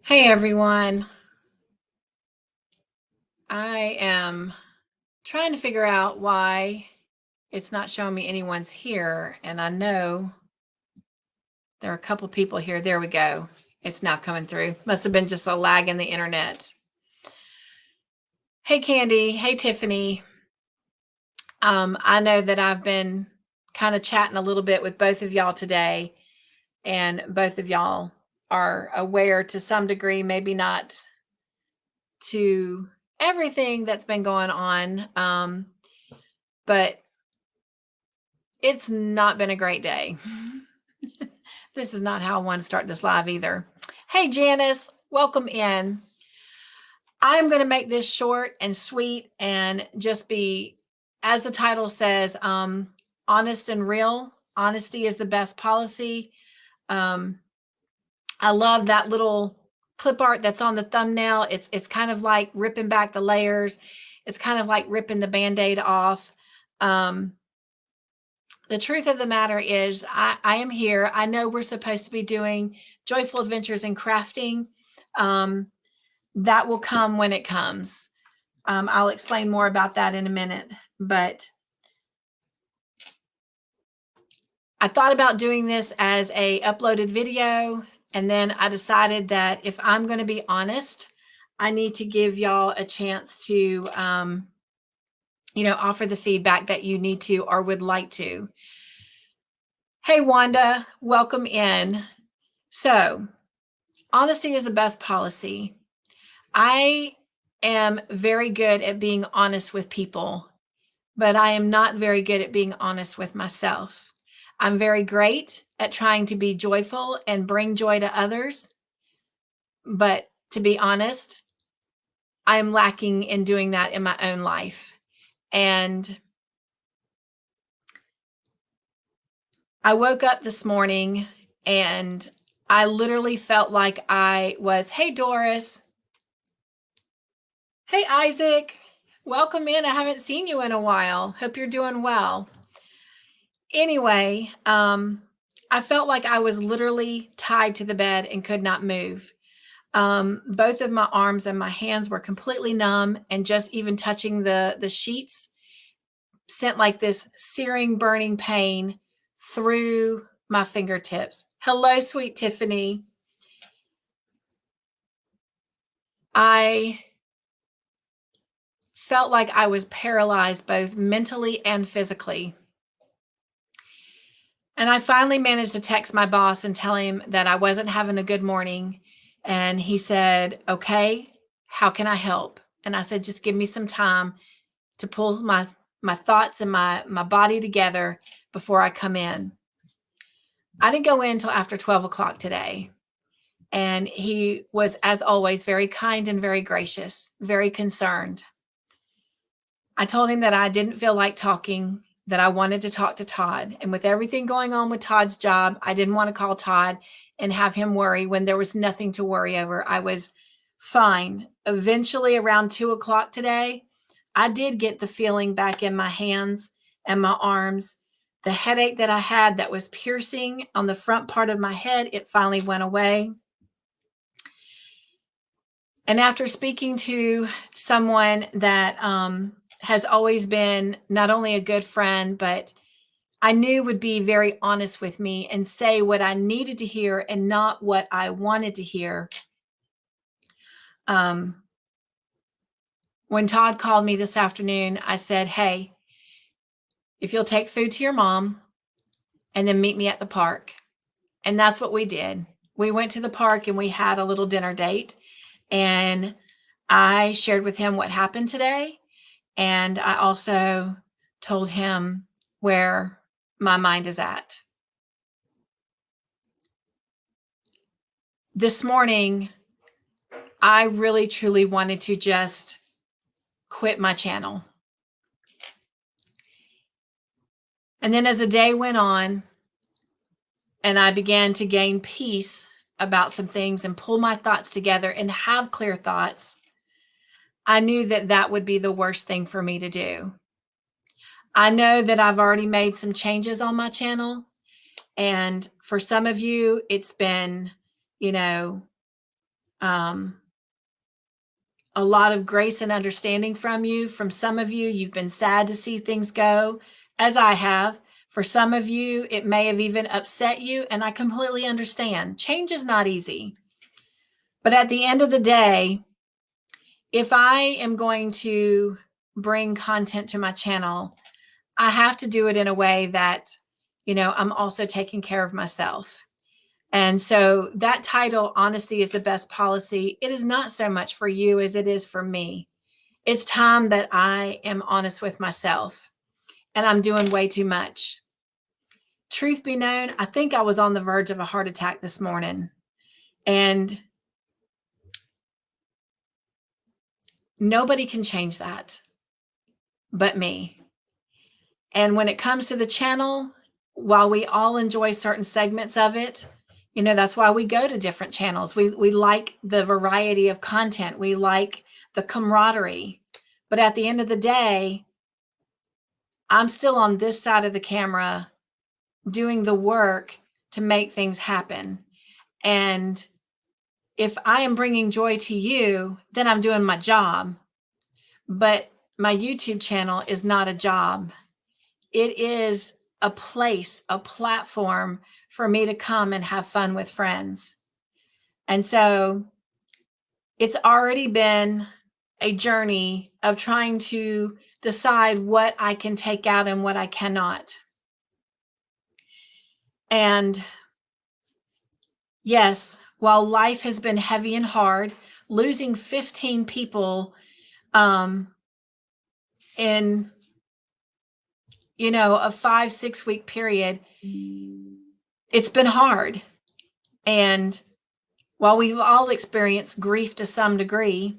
Hey everyone. I am trying to figure out why it's not showing me anyone's here. And I know there are a couple people here. There we go. It's now coming through. Must have been just a lag in the internet. Hey Candy. Hey Tiffany. I know that I've been kind of chatting a little bit with both of y'all today, and both of y'all are aware to some degree, maybe not to everything that's been going on. But it's not been a great day. This is not how I want to start this live either. Hey, Janice, welcome in. I'm going to make this short and sweet and just be, as the title says, honest and real. Honesty is the best policy. I love that little clip art that's on the thumbnail. It's kind of like ripping back the layers. It's kind of like ripping the Band-Aid off. The truth of the matter is I am here. I know we're supposed to be doing joyful adventures in crafting. That will come when it comes. I'll explain more about that in a minute, but I thought about doing this as a uploaded video, and then I decided that if I'm going to be honest, I need to give y'all a chance to, offer the feedback that you need to or would like to. Hey, Wanda, welcome in. So, honesty is the best policy. I am very good at being honest with people, but I am not very good at being honest with myself. I'm very great at trying to be joyful and bring joy to others, but to be honest, I'm lacking in doing that in my own life. And I woke up this morning and I literally felt like I was, hey, Doris. Hey, Isaac. Welcome in. I haven't seen you in a while. Hope you're doing well. Anyway, I felt like I was literally tied to the bed and could not move. Both of my arms and my hands were completely numb, and just even touching the sheets sent like this searing, burning pain through my fingertips. Hello, sweet Tiffany. I felt like I was paralyzed both mentally and physically. And I finally managed to text my boss and tell him that I wasn't having a good morning. And he said, okay, how can I help? And I said, just give me some time to pull my thoughts and my body together before I come in. I didn't go in until after 12 o'clock today. And he was, as always, very kind and very gracious, very concerned. I told him that I didn't feel like talking, that I wanted to talk to Todd. And with everything going on with Todd's job, I didn't want to call Todd and have him worry when there was nothing to worry over. I was fine. Eventually, around 2 o'clock today, I did get the feeling back in my hands and my arms. The headache that I had that was piercing on the front part of my head, it finally went away. And after speaking to someone that has always been not only a good friend, but I knew would be very honest with me and say what I needed to hear and not what I wanted to hear. When Todd called me this afternoon, I said, hey, if you'll take food to your mom and then meet me at the park. And that's what we did. We went to the park and we had a little dinner date. And I shared with him what happened today. And I also told him where my mind is at. This morning, I really, truly wanted to just quit my channel. And then as the day went on and I began to gain peace about some things and pull my thoughts together and have clear thoughts, I knew that that would be the worst thing for me to do. I know that I've already made some changes on my channel. And for some of you, it's been, um, a lot of grace and understanding from you. From some of you, you've been sad to see things go, as I have. For some of you, it may have even upset you, and I completely understand. Change is not easy. But at the end of the day, if I am going to bring content to my channel, I have to do it in a way that, I'm also taking care of myself. And so that title, Honesty is the Best Policy, it is not so much for you as it is for me. It's time that I am honest with myself, and I'm doing way too much. Truth be known, I think I was on the verge of a heart attack this morning, and nobody can change that but me. And when it comes to the channel, while we all enjoy certain segments of it, that's why we go to different channels. We like the variety of content. We like the camaraderie. But at the end of the day, I'm still on this side of the camera doing the work to make things happen. And if I am bringing joy to you, then I'm doing my job. But my YouTube channel is not a job. It is a place, a platform for me to come and have fun with friends. And so it's already been a journey of trying to decide what I can take out and what I cannot. And yes, while life has been heavy and hard, losing 15 people in a 5-6 week period, it's been hard. And while we've all experienced grief to some degree,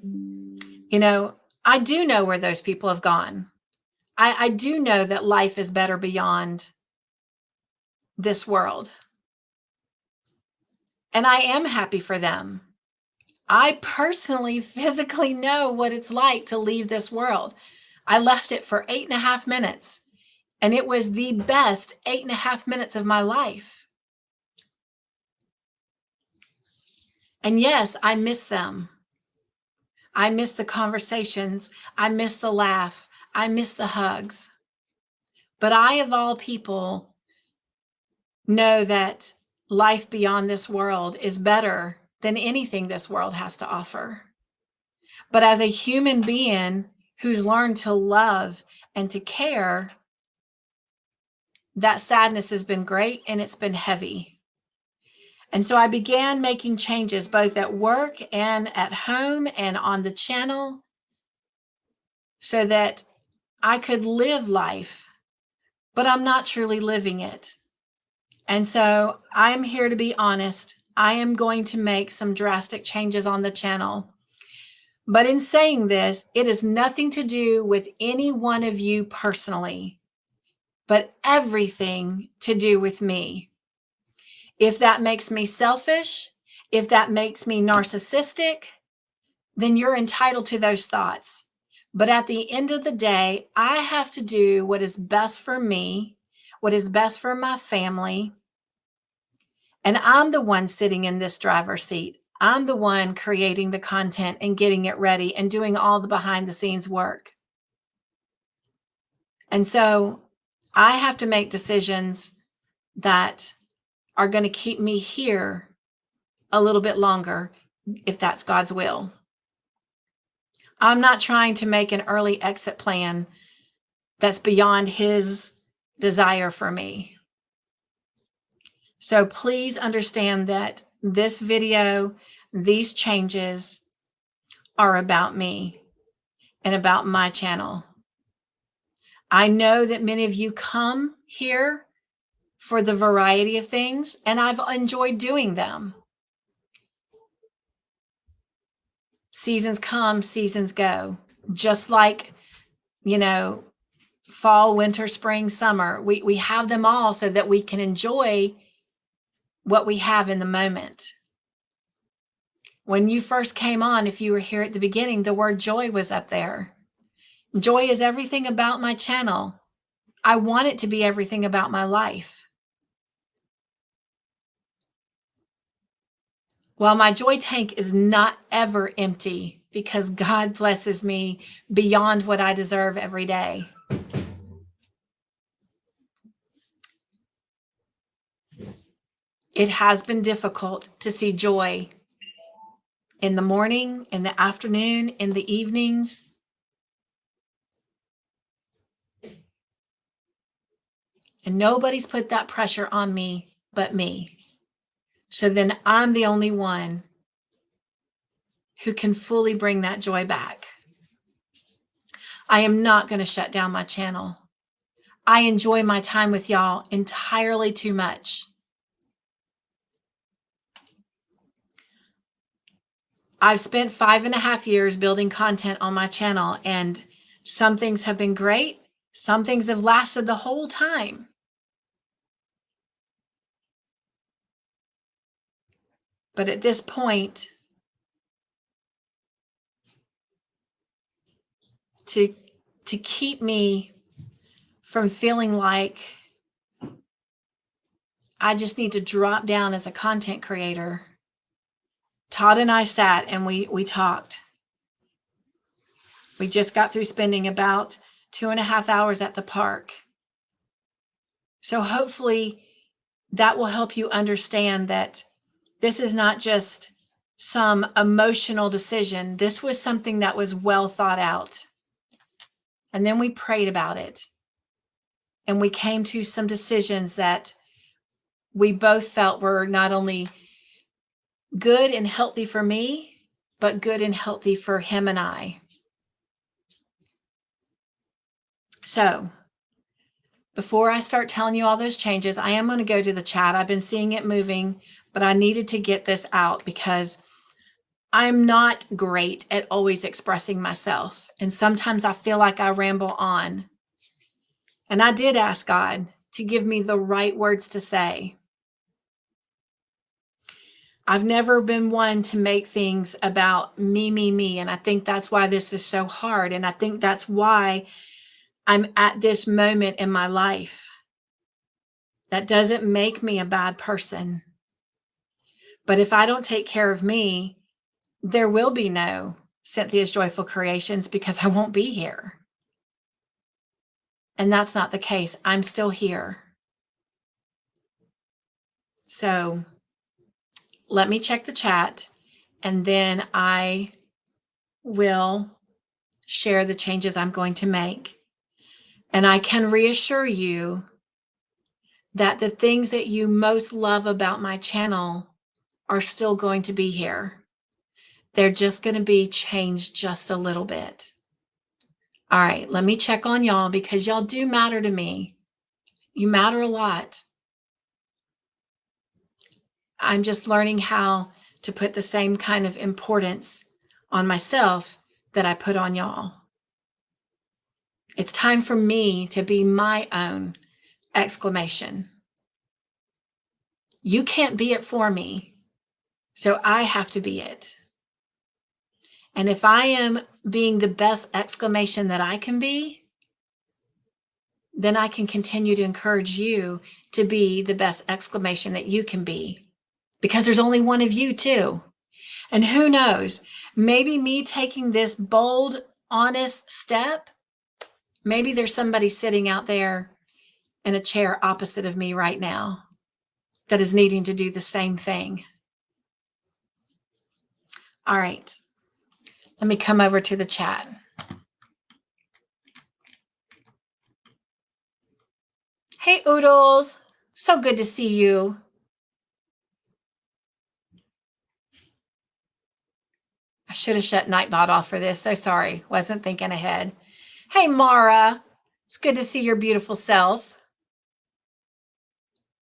I do know where those people have gone. I do know that life is better beyond this world. And I am happy for them. I personally, physically know what it's like to leave this world. I left it for 8.5 minutes, and it was the best 8.5 minutes of my life. And yes, I miss them. I miss the conversations. I miss the laugh. I miss the hugs. But I, of all people, know that life beyond this world is better than anything this world has to offer. But as a human being who's learned to love and to care, that sadness has been great and it's been heavy. And so I began making changes both at work and at home and on the channel so that I could live life, but I'm not truly living it. And so I'm here to be honest. I am going to make some drastic changes on the channel. But in saying this, it has nothing to do with any one of you personally, but everything to do with me. If that makes me selfish, if that makes me narcissistic, then you're entitled to those thoughts. But at the end of the day, I have to do what is best for me, what is best for my family. And I'm the one sitting in this driver's seat. I'm the one creating the content and getting it ready and doing all the behind the scenes work. And so I have to make decisions that are going to keep me here a little bit longer, if that's God's will. I'm not trying to make an early exit plan that's beyond His desire for me. So please understand that this video, these changes are about me and about my channel. I know that many of you come here for the variety of things, and I've enjoyed doing them. Seasons come, seasons go. Just like, fall, winter, spring, summer. We have them all so that we can enjoy what we have in the moment. When you first came on, if you were here at the beginning, the word joy was up there. Joy is everything about my channel. I want it to be everything about my life. Well, my joy tank is not ever empty because God blesses me beyond what I deserve every day. It has been difficult to see joy in the morning, in the afternoon, in the evenings. And nobody's put that pressure on me but me. So then I'm the only one who can fully bring that joy back. I am not going to shut down my channel. I enjoy my time with y'all entirely too much. I've spent 5.5 years building content on my channel, and some things have been great. Some things have lasted the whole time. But at this point, to keep me from feeling like I just need to drop down as a content creator, Todd and I sat and we talked. We just got through spending about 2.5 hours at the park. So hopefully that will help you understand that this is not just some emotional decision. This was something that was well thought out. And then we prayed about it. And we came to some decisions that we both felt were not only good and healthy for me, but good and healthy for him and I. So before I start telling you all those changes, I am going to go to the chat. I've been seeing it moving, but I needed to get this out because I'm not great at always expressing myself. And sometimes I feel like I ramble on. And I did ask God to give me the right words to say. I've never been one to make things about me. And I think that's why this is so hard. And I think that's why I'm at this moment in my life. That doesn't make me a bad person. But if I don't take care of me, there will be no Cynthia's Joyful Creations because I won't be here. And that's not the case. I'm still here. So let me check the chat and then I will share the changes I'm going to make. And I can reassure you that the things that you most love about my channel are still going to be here. They're just going to be changed just a little bit. All right, let me check on y'all because y'all do matter to me. You matter a lot. I'm just learning how to put the same kind of importance on myself that I put on y'all. It's time for me to be my own exclamation. You can't be it for me, so I have to be it. And if I am being the best exclamation that I can be, then I can continue to encourage you to be the best exclamation that you can be. Because there's only one of you too. And who knows, maybe me taking this bold, honest step, maybe there's somebody sitting out there in a chair opposite of me right now that is needing to do the same thing. All right, let me come over to the chat. Hey, Oodles, so good to see you. I should have shut Nightbot off for this. So sorry, wasn't thinking ahead. Hey, Mara, it's good to see your beautiful self.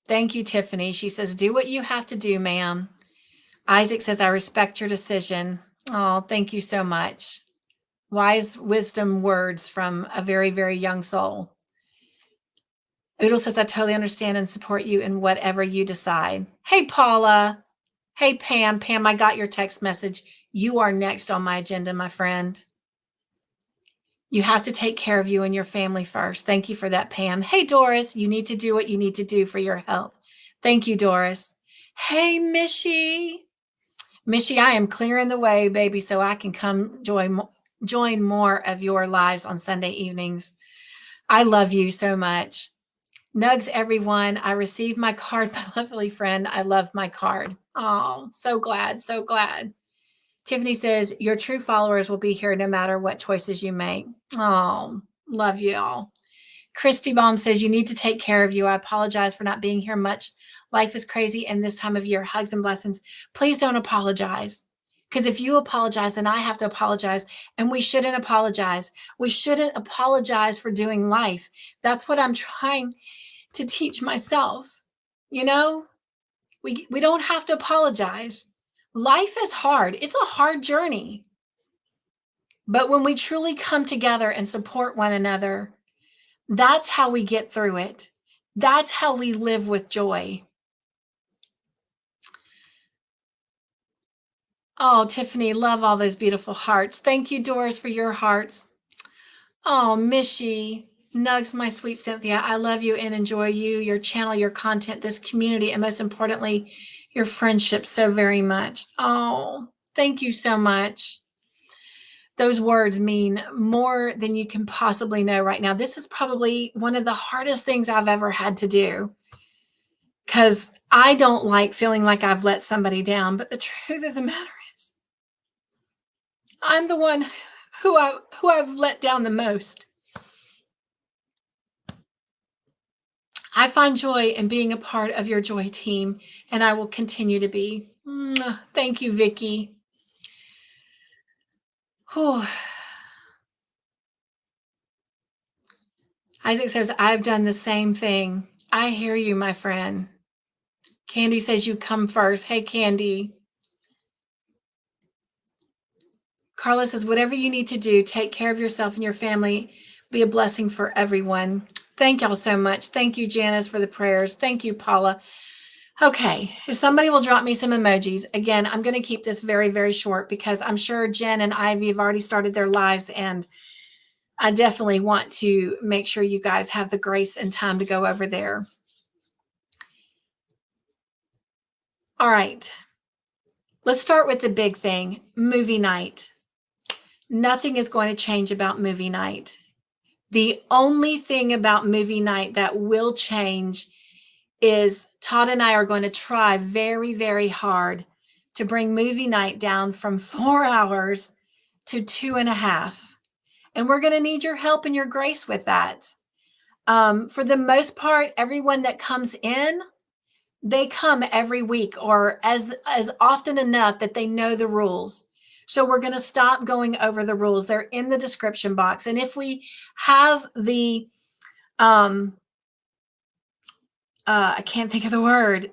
Thank you, Tiffany. She says, do what you have to do, ma'am. Isaac says, I respect your decision. Oh, thank you so much. Wise wisdom words from a very, very young soul. Oodle says, I totally understand and support you in whatever you decide. Hey, Paula. Hey, Pam. Pam, I got your text message. You are next on my agenda, my friend. You have to take care of you and your family first. Thank you for that, Pam. Hey, Doris, you need to do what you need to do for your health. Thank you, Doris. Hey, Mishy. Mishy, I am clearing the way, baby, so I can come join more of your lives on Sunday evenings. I love you so much. Nugs, everyone. I received my card, my lovely friend. I love my card. Oh, so glad, so glad. Tiffany says, your true followers will be here no matter what choices you make. Oh, love you all. Christy Baum says, you need to take care of you. I apologize for not being here much. Life is crazy, and this time of year, hugs and blessings. Please don't apologize. Because if you apologize, then I have to apologize. And we shouldn't apologize. We shouldn't apologize for doing life. That's what I'm trying to teach myself. You know, we don't have to apologize. Life is hard. It's a hard journey. But when we truly come together and support one another, that's how we get through it. That's how we live with joy. Oh, Tiffany, love all those beautiful hearts. Thank you, Doris, for your hearts. Oh, Mishy, Nugs, my sweet Cynthia, I love you and enjoy you, your channel, your content, this community, and most importantly, your friendship so very much. Oh, thank you so much. Those words mean more than you can possibly know right now. This is probably one of the hardest things I've ever had to do because I don't like feeling like I've let somebody down. But the truth of the matter is, I'm the one who I've let down the most. I find joy in being a part of your joy team, and I will continue to be. Thank you, Vicki. Whew. Isaac says, I've done the same thing. I hear you, my friend. Candy says you come first. Hey, Candy. Carla says, whatever you need to do, take care of yourself and your family. Be a blessing for everyone. Thank y'all so much. Thank you, Janice, for the prayers. Thank you, Paula. Okay, if somebody will drop me some emojis. Again, I'm going to keep this very, very short because I'm sure Jen and Ivy have already started their lives, and I definitely want to make sure you guys have the grace and time to go over there. All right, let's start with the big thing, movie night. Nothing is going to change about movie night. The only thing about movie night that will change is Todd and I are going to try very, very hard to bring movie night down from 4 hours to 2.5. And we're going to need your help and your grace with that. For the most part, everyone that comes in, they come every week or as often enough that they know the rules. So we're going to stop going over the rules. They're in the description box. And if we have the, I can't think of the word,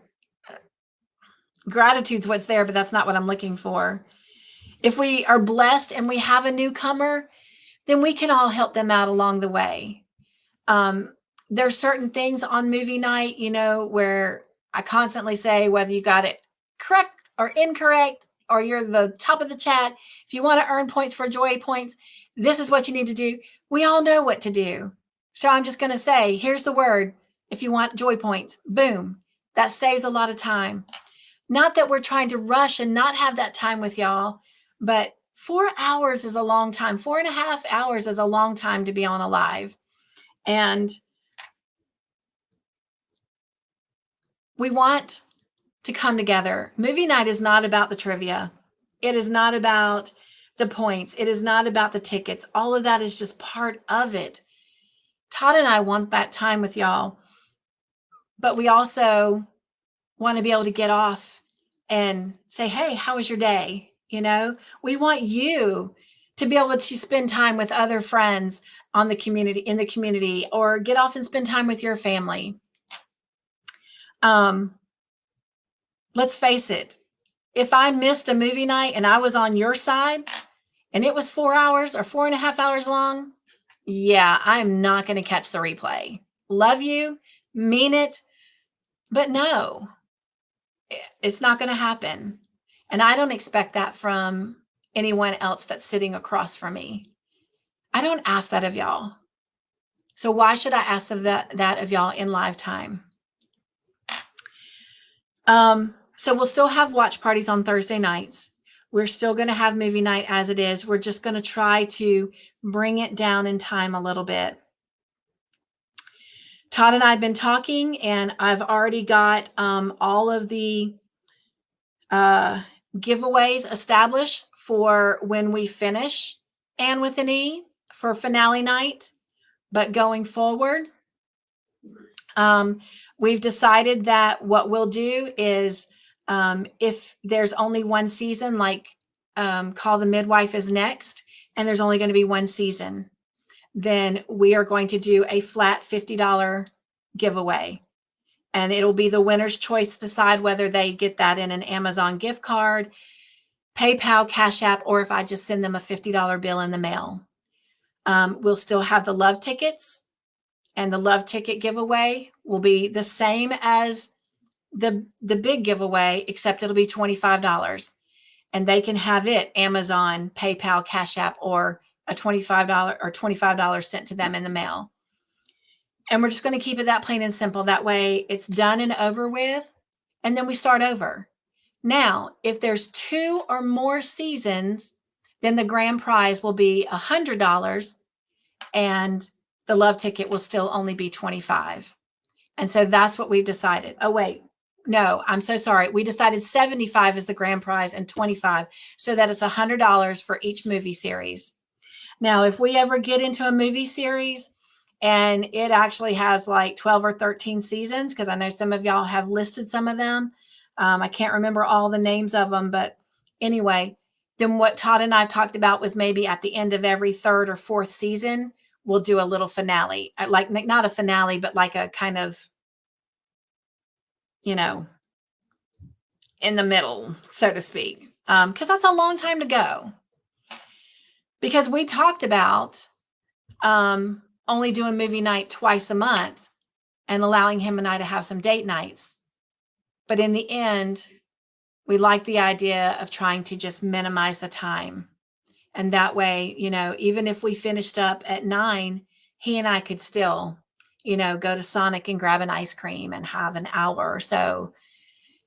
gratitude's what's there, but that's not what I'm looking for. If we are blessed and we have a newcomer, then we can all help them out along the way. There's certain things on movie night, you know, where I constantly say, whether you got it correct or incorrect, or you're the top of the chat, if you want to earn points for joy points, this is what you need to do. We all know what to do. So I'm just going to say, here's the word. If you want joy points, boom, that saves a lot of time. Not that we're trying to rush and not have that time with y'all, but 4 hours is a long time. 4.5 hours is a long time to be on a live. And we want to come together. Movie night is not about the trivia. It is not about the points. It is not about the tickets. All of that is just part of it. Todd and I want that time with y'all, but we also want to be able to get off and say, hey, how was your day? You know, we want you to be able to spend time with other friends in the community, or get off and spend time with your family. Let's face it. If I missed a movie night and I was on your side and it was 4 hours or 4.5 hours long, yeah, I'm not going to catch the replay. Love you, mean it, but no, it's not going to happen. And I don't expect that from anyone else that's sitting across from me. I don't ask that of y'all. So why should I ask that of y'all in live time? So we'll still have watch parties on Thursday nights. We're still going to have movie night as it is. We're just going to try to bring it down in time a little bit. Todd and I have been talking, and I've already got all of the giveaways established for when we finish and with an E for finale night. But going forward, we've decided that what we'll do is if there's only one season, like Call the Midwife is next, and there's only going to be one season, then we are going to do a flat $50 giveaway. And it'll be the winner's choice to decide whether they get that in an Amazon gift card, PayPal, Cash App, or if I just send them a $50 bill in the mail. We'll still have the love tickets, and the love ticket giveaway will be the same as the big giveaway, except it'll be $25. And they can have it Amazon, PayPal, Cash App, or a $25 sent to them in the mail. And we're just going to keep it that plain and simple. That way it's done and over with, and then we start over. Now, if there's 2 or more seasons, then the grand prize will be $100, and the love ticket will still only be $25. And so that's what we've decided. Oh, wait. No, I'm so sorry. We decided $75 is the grand prize and $25, so that it's $100 for each movie series. Now, if we ever get into a movie series and it actually has like 12 or 13 seasons, because I know some of y'all have listed some of them. I can't remember all the names of them, but anyway, then what Todd and I talked about was maybe at the end of every 3rd or 4th season, we'll do a little finale, like not a finale, but like a kind of, in the middle, so to speak, because that's a long time to go. Because we talked about only doing movie night twice a month and allowing him and I to have some date nights. But in the end, we like the idea of trying to just minimize the time. And that way, even if we finished up at 9, he and I could still, go to Sonic and grab an ice cream and have an hour or so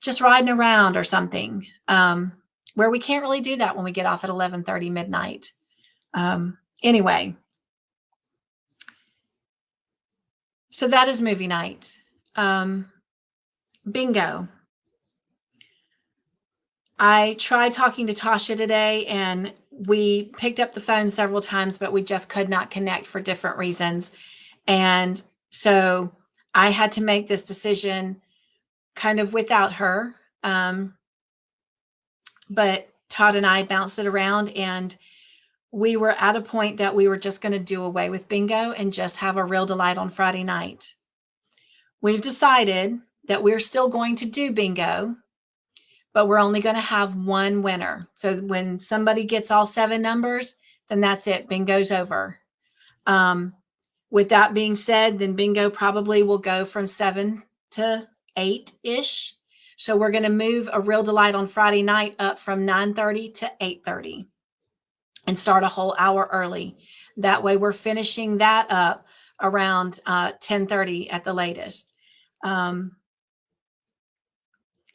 just riding around or something, where we can't really do that when we get off at 11:30 midnight. Anyway, so that is movie night. Bingo. I tried talking to Tasha today, and we picked up the phone several times, but we just could not connect for different reasons. And so I had to make this decision kind of without her. But Todd and I bounced it around, and we were at a point that we were just going to do away with bingo and just have a real delight on Friday night. We've decided that we're still going to do bingo, but we're only going to have one winner. So when somebody gets all 7 numbers, then that's it. Bingo's over. With that being said, then bingo probably will go from 7 to 8-ish. So we're going to move a real delight on Friday night up from 9:30 to 8:30 and start a whole hour early. That way we're finishing that up around 10:30 at the latest. And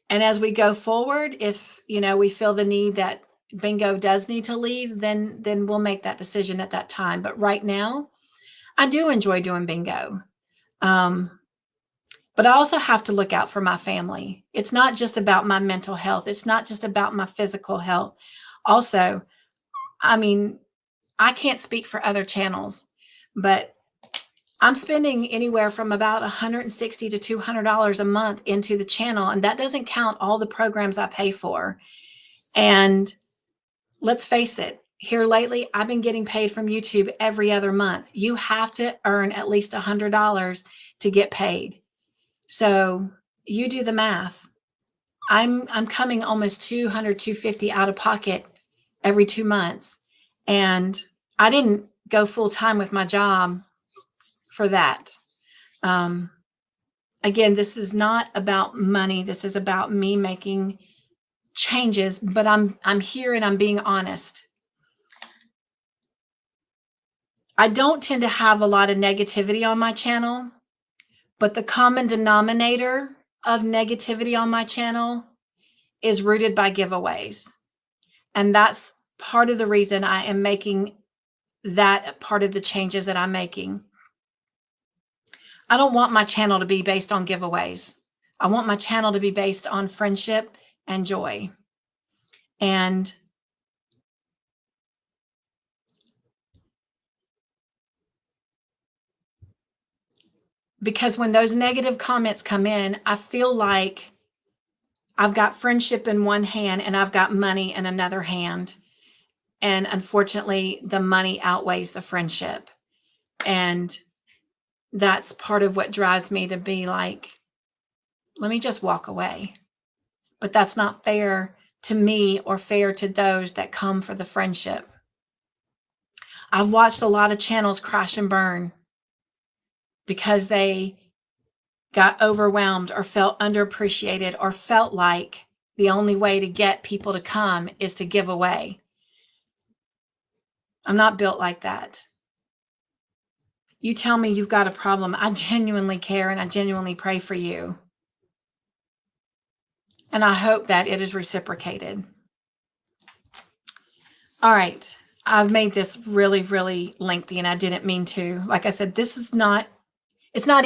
as we go forward, if, we feel the need that bingo does need to leave, then we'll make that decision at that time. But right now, I do enjoy doing bingo. But I also have to look out for my family. It's not just about my mental health. It's not just about my physical health. Also, I can't speak for other channels, but I'm spending anywhere from about $160 to $200 a month into the channel, and that doesn't count all the programs I pay for. And let's face it, here lately, I've been getting paid from YouTube every other month. You have to earn at least $100 to get paid. So you do the math. I'm coming almost $200, $250 out of pocket every 2 months. And I didn't go full time with my job for that. Again, this is not about money. This is about me making changes, but I'm here and I'm being honest. I don't tend to have a lot of negativity on my channel, but the common denominator of negativity on my channel is rooted by giveaways. And that's part of the reason I am making that part of the changes that I'm making. I don't want my channel to be based on giveaways. I want my channel to be based on friendship and joy. And because when those negative comments come in, I feel like I've got friendship in one hand and I've got money in another hand. And unfortunately, the money outweighs the friendship. And that's part of what drives me to be like, let me just walk away. But that's not fair to me or fair to those that come for the friendship. I've watched a lot of channels crash and burn because they got overwhelmed or felt underappreciated or felt like the only way to get people to come is to give away. I'm not built like that. You tell me you've got a problem. I genuinely care and I genuinely pray for you. And I hope that it is reciprocated. All right. I've made this really, really lengthy and I didn't mean to. Like I said, it's not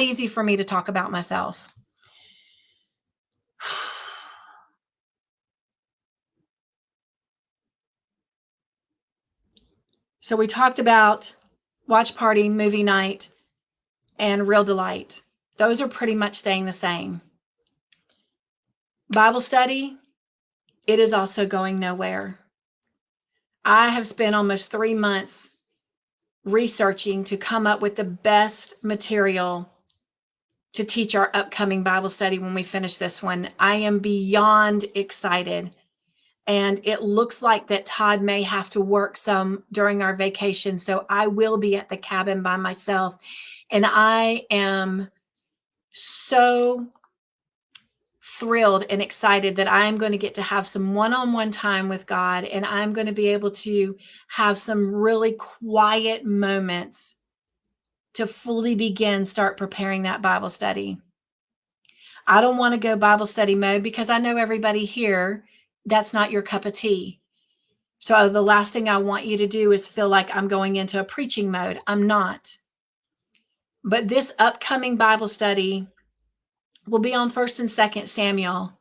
easy for me to talk about myself. So we talked about watch party, movie night, and real delight. Those are pretty much staying the same. Bible study, it is also going nowhere. I have spent almost 3 months researching to come up with the best material to teach our upcoming Bible study when we finish this one. I am beyond excited. And it looks like that Todd may have to work some during our vacation. So I will be at the cabin by myself. And I am so thrilled and excited that I'm going to get to have some one-on-one time with God. And I'm going to be able to have some really quiet moments to fully start preparing that Bible study. I don't want to go Bible study mode because I know everybody here, that's not your cup of tea. So the last thing I want you to do is feel like I'm going into a preaching mode. I'm not. But this upcoming Bible study will be on 1st and 2nd Samuel.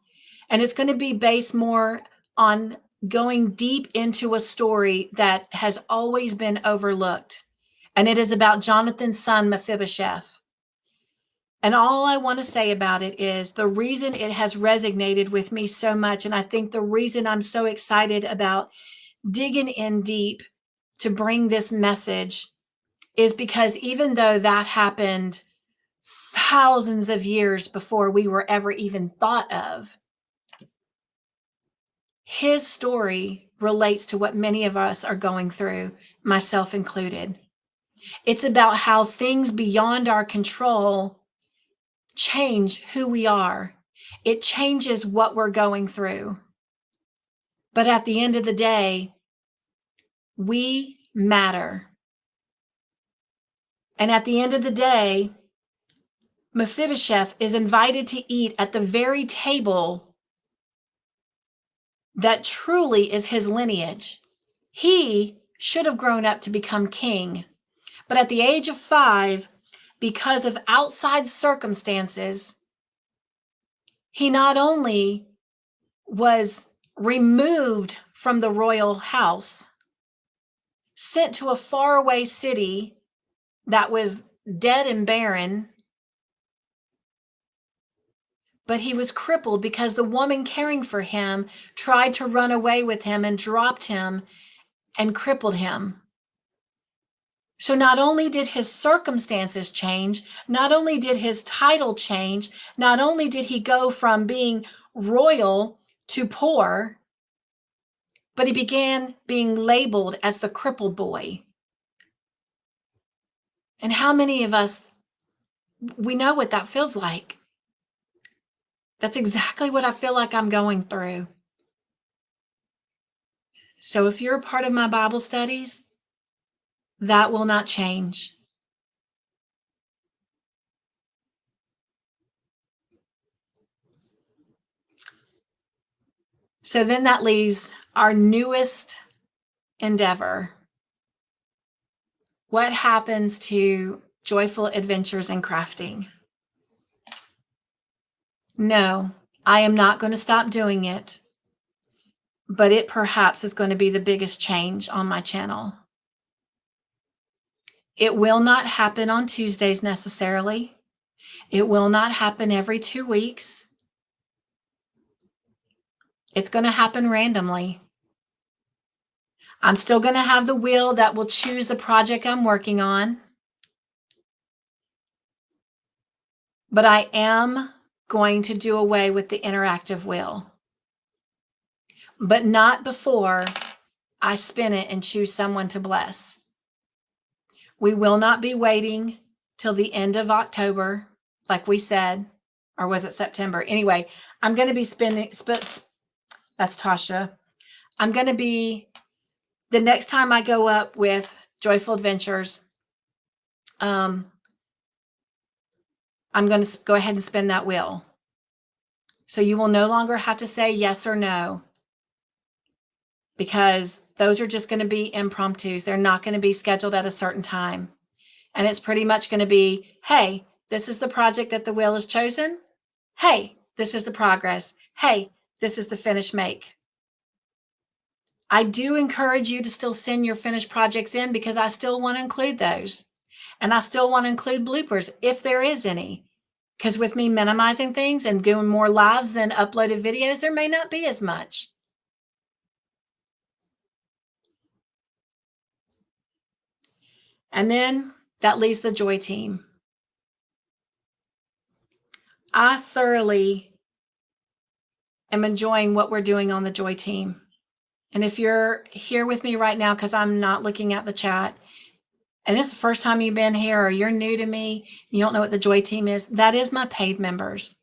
And it's going to be based more on going deep into a story that has always been overlooked. And it is about Jonathan's son, Mephibosheth. And all I want to say about it is the reason it has resonated with me so much, and I think the reason I'm so excited about digging in deep to bring this message is because even though that happened thousands of years before we were ever even thought of, his story relates to what many of us are going through, myself included. It's about how things beyond our control change who we are. It changes what we're going through. But at the end of the day, we matter. And at the end of the day, Mephibosheth is invited to eat at the very table that truly is his lineage. He should have grown up to become king. But at the age of 5, because of outside circumstances, he not only was removed from the royal house, sent to a faraway city that was dead and barren, but he was crippled because the woman caring for him tried to run away with him and dropped him and crippled him. So not only did his circumstances change, not only did his title change, not only did he go from being royal to poor, but he began being labeled as the crippled boy. And how many of us, we know what that feels like? That's exactly what I feel like I'm going through. So if you're a part of my Bible studies, that will not change. So then that leaves our newest endeavor. What happens to Joyful Adventures in Crafting? No, I am not going to stop doing it, but it perhaps is going to be the biggest change on my channel. It will not happen on Tuesdays necessarily. It will not happen every 2 weeks. It's going to happen randomly. I'm still going to have the wheel that will choose the project I'm working on, but I am going to do away with the interactive wheel, but not before I spin it and choose someone to bless. We will not be waiting till the end of October, like we said, or was it September? Anyway, I'm going to be that's Tasha. I'm going to be, the next time I go up with Joyful Adventures, I'm going to go ahead and spin that wheel. So you will no longer have to say yes or no, because those are just going to be impromptus. They're not going to be scheduled at a certain time. And it's pretty much going to be, hey, this is the project that the wheel has chosen. Hey, this is the progress. Hey, this is the finished make. I do encourage you to still send your finished projects in, because I still want to include those. And I still want to include bloopers if there is any. Because with me minimizing things and doing more lives than uploaded videos, there may not be as much. And then that leaves the Joy team. I thoroughly am enjoying what we're doing on the Joy team. And if you're here with me right now, because I'm not looking at the chat, and this is the first time you've been here, or you're new to me, you don't know what the Joy team is, that is my paid members.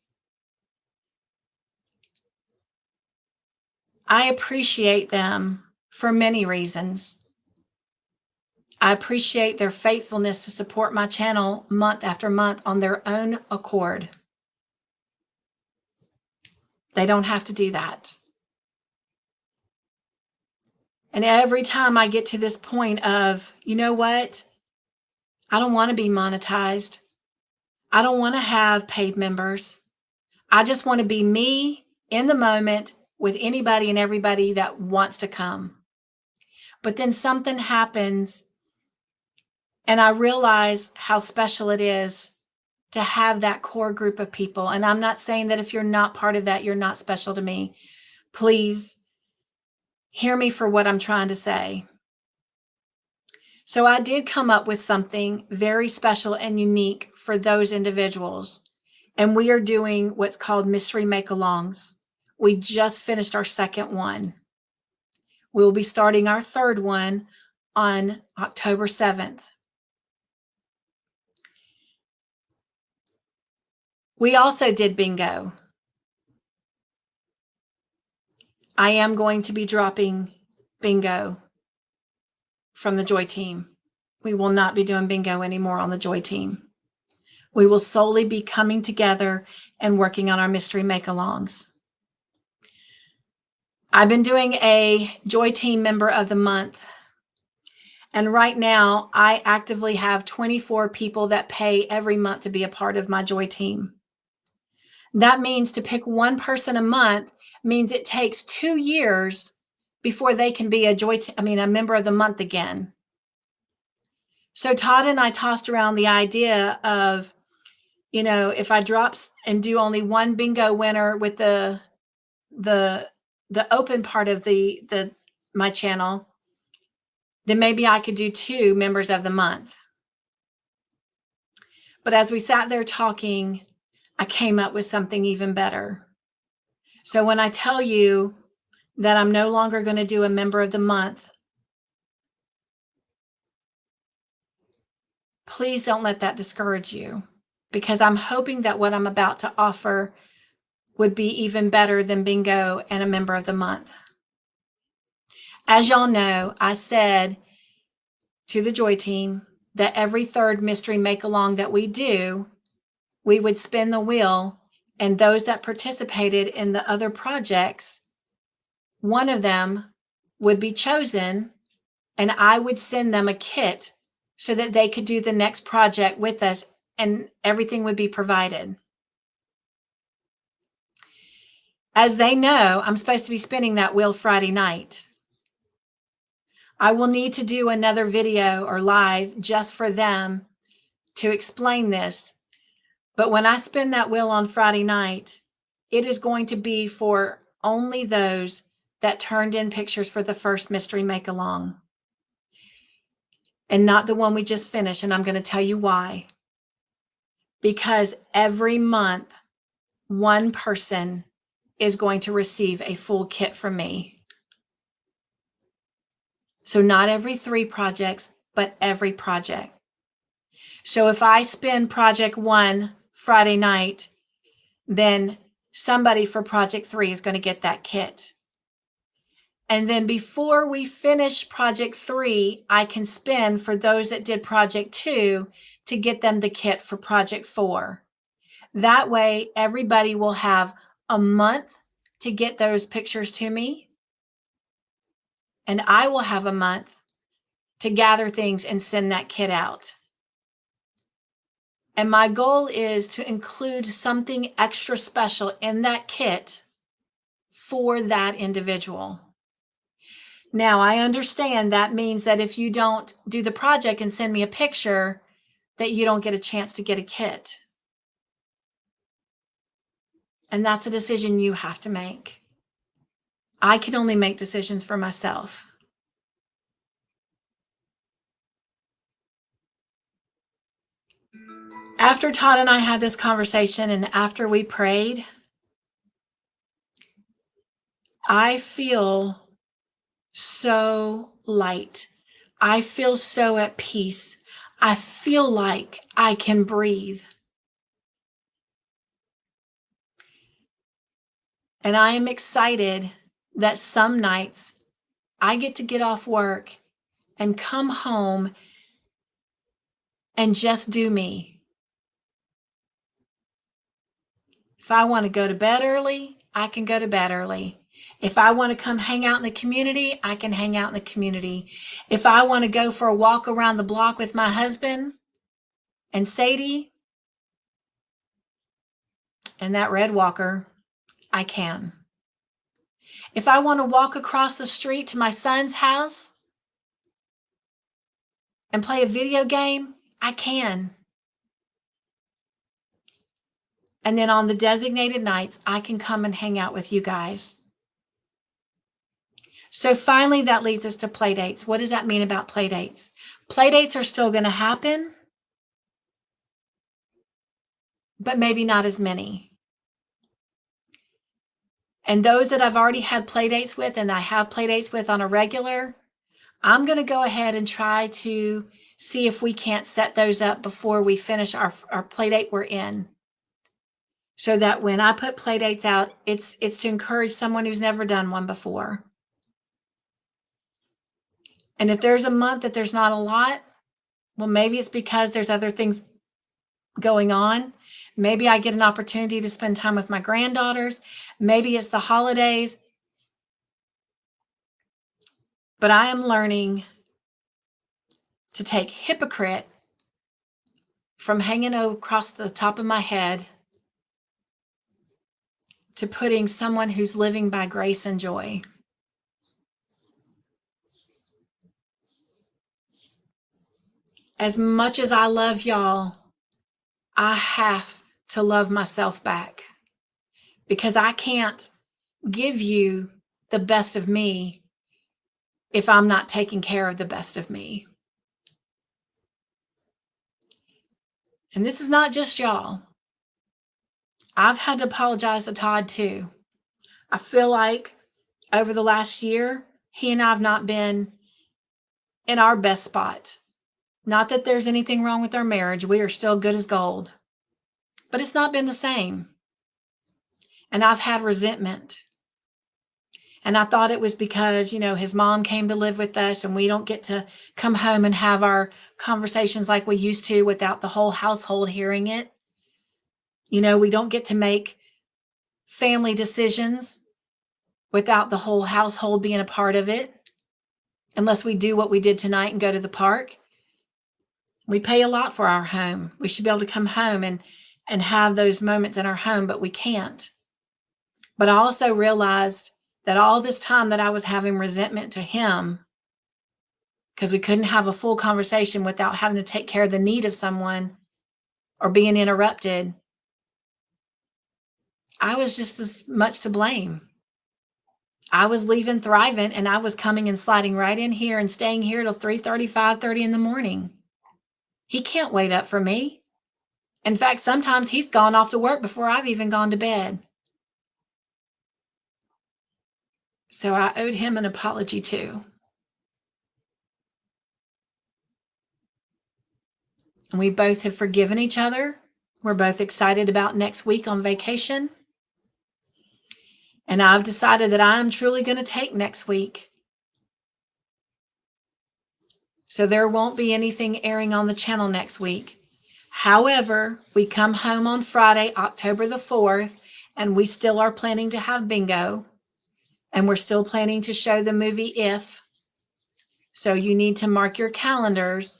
I appreciate them for many reasons. I appreciate their faithfulness to support my channel month after month on their own accord. They don't have to do that. And every time I get to this point of, you know what? I don't want to be monetized. I don't want to have paid members. I just want to be me in the moment with anybody and everybody that wants to come. But then something happens, and I realize how special it is to have that core group of people. And I'm not saying that if you're not part of that, you're not special to me. Please hear me for what I'm trying to say. So I did come up with something very special and unique for those individuals. And we are doing what's called mystery make-alongs. We just finished our second one. We will be starting our third one on October 7th. We also did bingo. I am going to be dropping bingo from the Joy team. We will not be doing bingo anymore on the Joy team. We will solely be coming together and working on our mystery make-alongs. I've been doing a Joy team member of the month. And right now, I actively have 24 people that pay every month to be a part of my Joy team. That means to pick one person a month means it takes 2 years before they can be a member of the month again. So Todd and I tossed around the idea of, if I drop and do only one bingo winner with the open part of my channel, then maybe I could do 2 members of the month. But as we sat there talking, I came up with something even better. So when I tell you that I'm no longer going to do a member of the month, please don't let that discourage you, because I'm hoping that what I'm about to offer would be even better than bingo and a member of the month. As y'all know, I said to the Joy team that every third mystery make-along that we do, we would spin the wheel, and those that participated in the other projects one of them would be chosen and I would send them a kit so that they could do the next project with us and everything would be provided. As they know, I'm supposed to be spinning that wheel Friday night. I will need to do another video or live just for them to explain this. But when I spin that wheel on Friday night, it is going to be for only those that turned in pictures for the first mystery make along. And not the one we just finished. And I'm going to tell you why. Because every month, one person is going to receive a full kit from me. So not every 3 projects, but every project. So if I spin project 1 Friday night, then somebody for project 3 is going to get that kit. And then before we finish project 3, I can spin for those that did project 2 to get them the kit for project 4. That way, everybody will have a month to get those pictures to me. And I will have a month to gather things and send that kit out. And my goal is to include something extra special in that kit for that individual. Now, I understand that means that if you don't do the project and send me a picture, that you don't get a chance to get a kit. And that's a decision you have to make. I can only make decisions for myself. After Todd and I had this conversation and after we prayed, I feel so light. I feel so at peace. I feel like I can breathe. And I am excited that some nights I get off work and come home and just do me. If I want to go to bed early, I can go to bed early. If I want to come hang out in the community, I can hang out in the community. If I want to go for a walk around the block with my husband and Sadie and that red walker, I can. If I want to walk across the street to my son's house and play a video game, I can. And then on the designated nights, I can come and hang out with you guys. So finally, that leads us to play dates. What does that mean about play dates? Play dates are still going to happen, but maybe not as many. And those that I've already had play dates with and I have play dates with on a regular, I'm going to go ahead and try to see if we can't set those up before we finish our play date we're in. So that when I put play dates out, it's to encourage someone who's never done one before. And if there's a month that there's not a lot, well, maybe it's because there's other things going on. Maybe I get an opportunity to spend time with my granddaughters. Maybe it's the holidays. But I am learning to take hypocrite from hanging across the top of my head to putting someone who's living by grace and joy. As much as I love y'all, I have to love myself back because I can't give you the best of me if I'm not taking care of the best of me. And this is not just y'all. I've had to apologize to Todd too. I feel like over the last year, he and I have not been in our best spot. Not that there's anything wrong with our marriage. We are still good as gold. But it's not been the same. And I've had resentment. And I thought it was because, his mom came to live with us and we don't get to come home and have our conversations like we used to without the whole household hearing it. We don't get to make family decisions without the whole household being a part of it, unless we do what we did tonight and go to the park. We pay a lot for our home. We should be able to come home and have those moments in our home, but we can't. But I also realized that all this time that I was having resentment to him because we couldn't have a full conversation without having to take care of the need of someone or being interrupted, I was just as much to blame. I was leaving thriving, and I was coming and sliding right in here and staying here till 3:30, 5:30 in the morning. He can't wait up for me. In fact, sometimes he's gone off to work before I've even gone to bed. So I owed him an apology too. And we both have forgiven each other. We're both excited about next week on vacation. And I've decided that I'm truly going to take next week. So there won't be anything airing on the channel next week. However, we come home on Friday, October the 4th, and we still are planning to have bingo. And we're still planning to show the movie If. So you need to mark your calendars.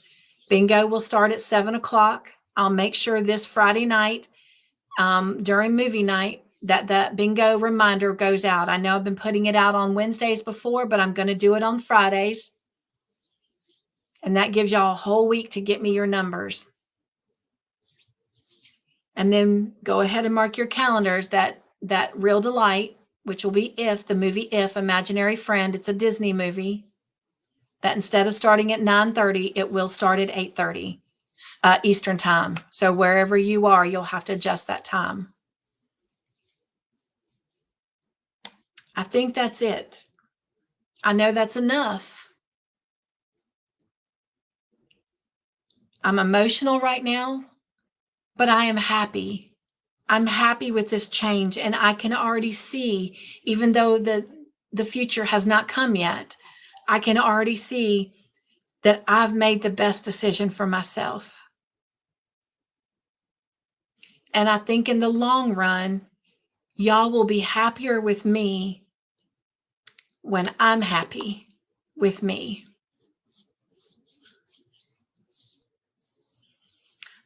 Bingo will start at 7 o'clock. I'll make sure this Friday night, during movie night, that bingo reminder goes out. I know I've been putting it out on Wednesdays before, but I'm going to do it on Fridays. And that gives y'all a whole week to get me your numbers. And then go ahead and mark your calendars that Real Delight, which will be If, the movie If, Imaginary Friend. It's a Disney movie. That instead of starting at 9:30, it will start at 8:30 Eastern time. So wherever you are, you'll have to adjust that time. I think that's it. I know that's enough. I'm emotional right now, but I am happy. I'm happy with this change, and I can already see, even though the future has not come yet, I can already see that I've made the best decision for myself. And I think in the long run, y'all will be happier with me when I'm happy with me.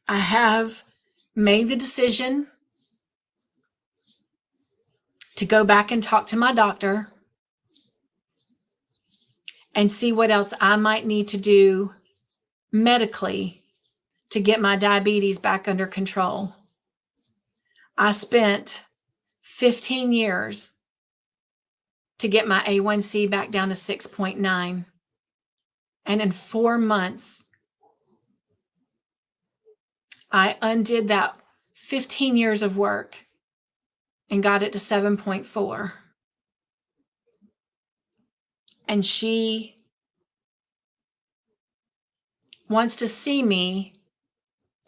I have made the decision to go back and talk to my doctor and see what else I might need to do medically to get my diabetes back under control. I spent 15 years to get my A1C back down to 6.9. And in 4 months, I undid that 15 years of work and got it to 7.4. And she wants to see me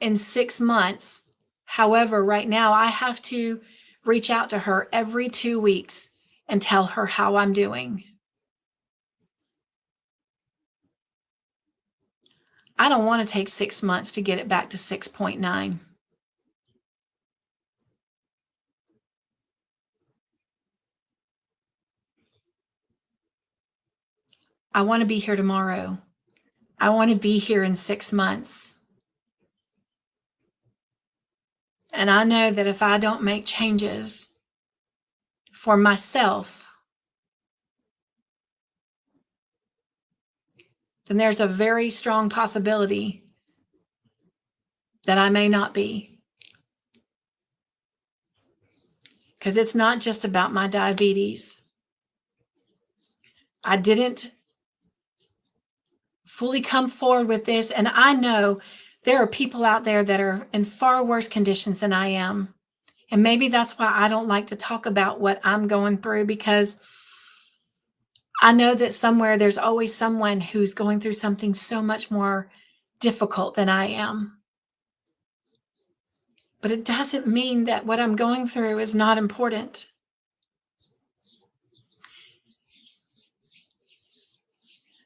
in 6 months. However, right now I have to reach out to her every 2 weeks and tell her how I'm doing. I don't want to take 6 months to get it back to 6.9. I want to be here tomorrow. I want to be here in 6 months. And I know that if I don't make changes for myself, then there's a very strong possibility that I may not be. Because it's not just about my diabetes. I didn't fully come forward with this, and I know there are people out there that are in far worse conditions than I am. And maybe that's why I don't like to talk about what I'm going through, because I know that somewhere there's always someone who's going through something so much more difficult than I am. But it doesn't mean that what I'm going through is not important.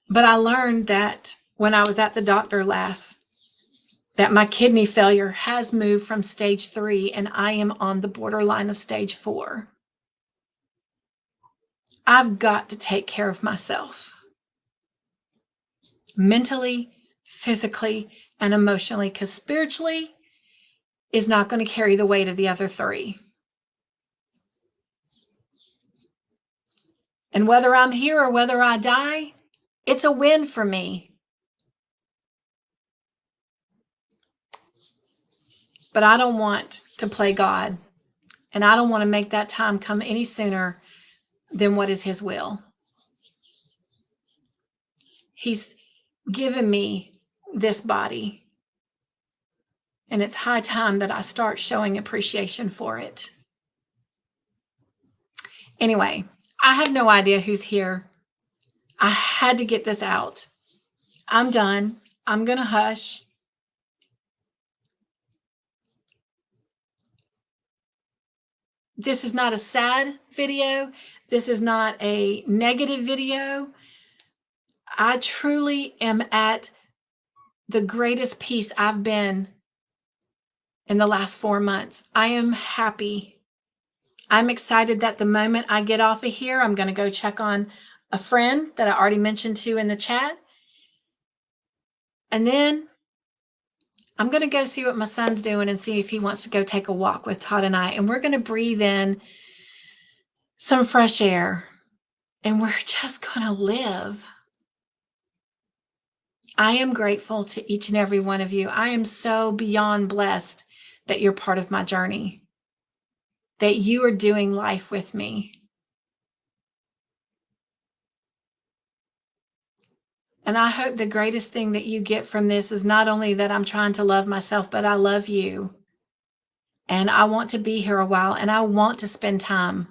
But I learned that when I was at the doctor last, that my kidney failure has moved from stage 3, and I am on the borderline of stage 4. I've got to take care of myself mentally, physically, and emotionally, because spiritually is not going to carry the weight of the other three. And whether I'm here or whether I die, it's a win for me. But I don't want to play God, and I don't want to make that time come any sooner than what is His will. He's given me this body, and it's high time that I start showing appreciation for it. Anyway, I have no idea who's here. I had to get this out. I'm done. I'm going to hush. This is not a sad video. This is not a negative video. I truly am at the greatest peace I've been in the last 4 months. I am happy. I'm excited that the moment I get off of here, I'm going to go check on a friend that I already mentioned to in the chat. And then I'm going to go see what my son's doing and see if he wants to go take a walk with Todd and I. And we're going to breathe in some fresh air. And we're just going to live. I am grateful to each and every one of you. I am so beyond blessed that you're part of my journey, that you are doing life with me. And I hope the greatest thing that you get from this is not only that I'm trying to love myself, but I love you. And I want to be here a while, and I want to spend time.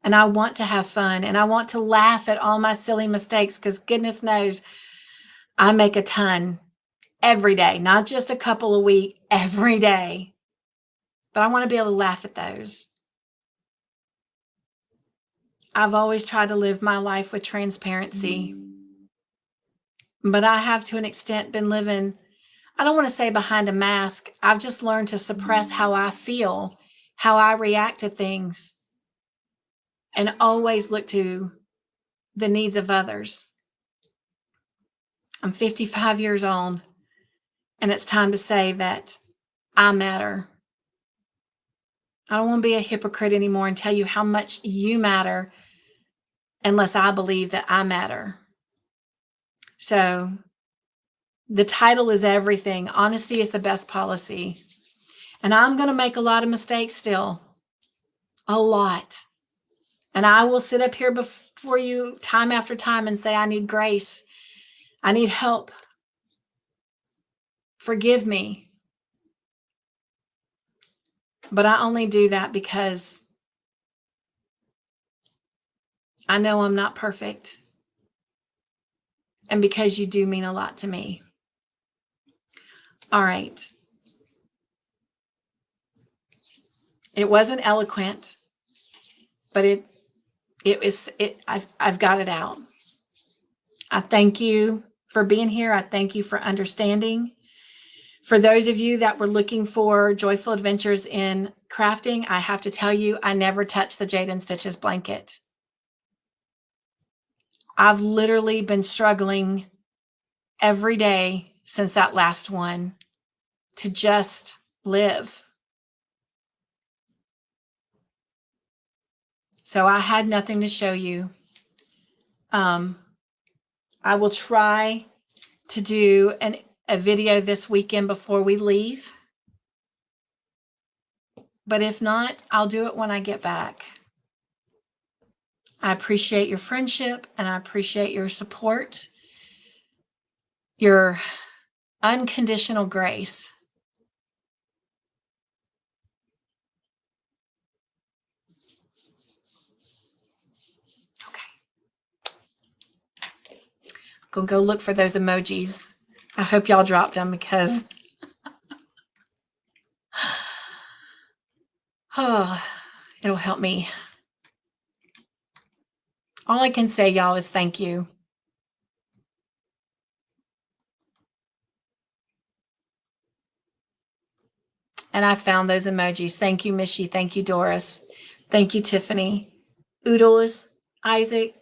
And I want to have fun, and I want to laugh at all my silly mistakes, because goodness knows I make a ton every day, not just a couple a week, every day. But I want to be able to laugh at those. I've always tried to live my life with transparency. But I have, to an extent, been living, I don't want to say behind a mask. I've just learned to suppress how I feel, how I react to things, and always look to the needs of others. I'm 55 years old, and it's time to say that I matter. I don't want to be a hypocrite anymore and tell you how much you matter unless I believe that I matter. So the title is everything. Honesty is the best policy. And I'm going to make a lot of mistakes still. A lot. And I will sit up here before you time after time and say, I need grace. I need help. Forgive me. But I only do that because I know I'm not perfect. And because you do mean a lot to me. All right. It wasn't eloquent, but I've got it out. I thank you for being here. I thank you for understanding. For those of you that were looking for joyful adventures in crafting, I have to tell you, I never touched the Jade and Stitches blanket. I've literally been struggling every day since that last one to just live. So I had nothing to show you. I will try to do a video this weekend before we leave. But if not, I'll do it when I get back. I appreciate your friendship, and I appreciate your support, your unconditional grace. Okay. I'm going to go look for those emojis. I hope y'all dropped them, because it'll help me. All I can say, y'all, is thank you. And I found those emojis. Thank you, Mishy. Thank you, Doris. Thank you, Tiffany. Oodles. Isaac.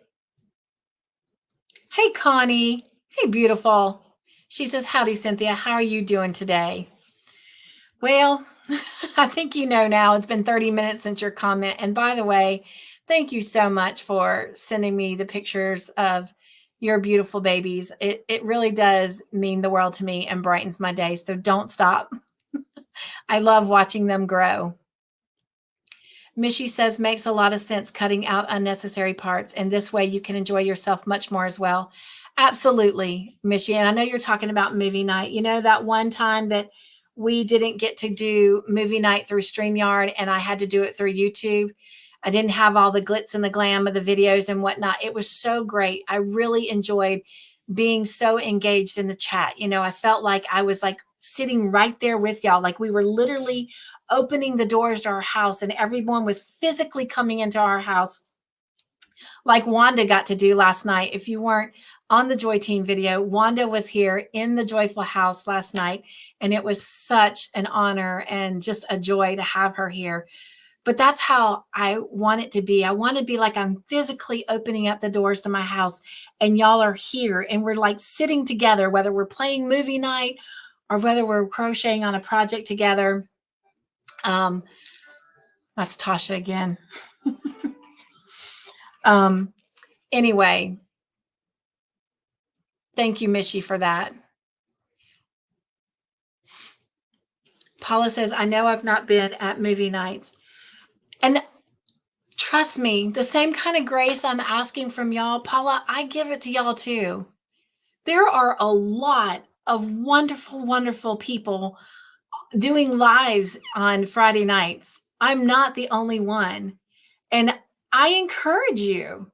Hey, Connie. Hey, beautiful. She says, howdy, Cynthia. How are you doing today? Well, I think you know now. It's been 30 minutes since your comment. And by the way, thank you so much for sending me the pictures of your beautiful babies. It really does mean the world to me and brightens my day. So don't stop. I love watching them grow. Mishy says makes a lot of sense cutting out unnecessary parts. And this way you can enjoy yourself much more as well. Absolutely, Mishy. And I know you're talking about movie night. You know, that one time that we didn't get to do movie night through StreamYard and I had to do it through YouTube. I didn't have all the glitz and the glam of the videos and whatnot. It was so great. I really enjoyed being so engaged in the chat. You know, I felt like I was like sitting right there with y'all. Like we were literally opening the doors to our house and everyone was physically coming into our house like Wanda got to do last night. If you weren't on the Joy Team video, Wanda was here in the Joyful House last night, and it was such an honor and just a joy to have her here. But that's how I want it to be. I want to be like I'm physically opening up the doors to my house and y'all are here and we're like sitting together, whether we're playing movie night or whether we're crocheting on a project together. That's Tasha again. Anyway, thank you, Mishy, for that. Paula says, I know I've not been at movie nights. And trust me, the same kind of grace I'm asking from y'all, Paula, I give it to y'all too. There are a lot of wonderful, wonderful people doing lives on Friday nights. I'm not the only one. And I encourage you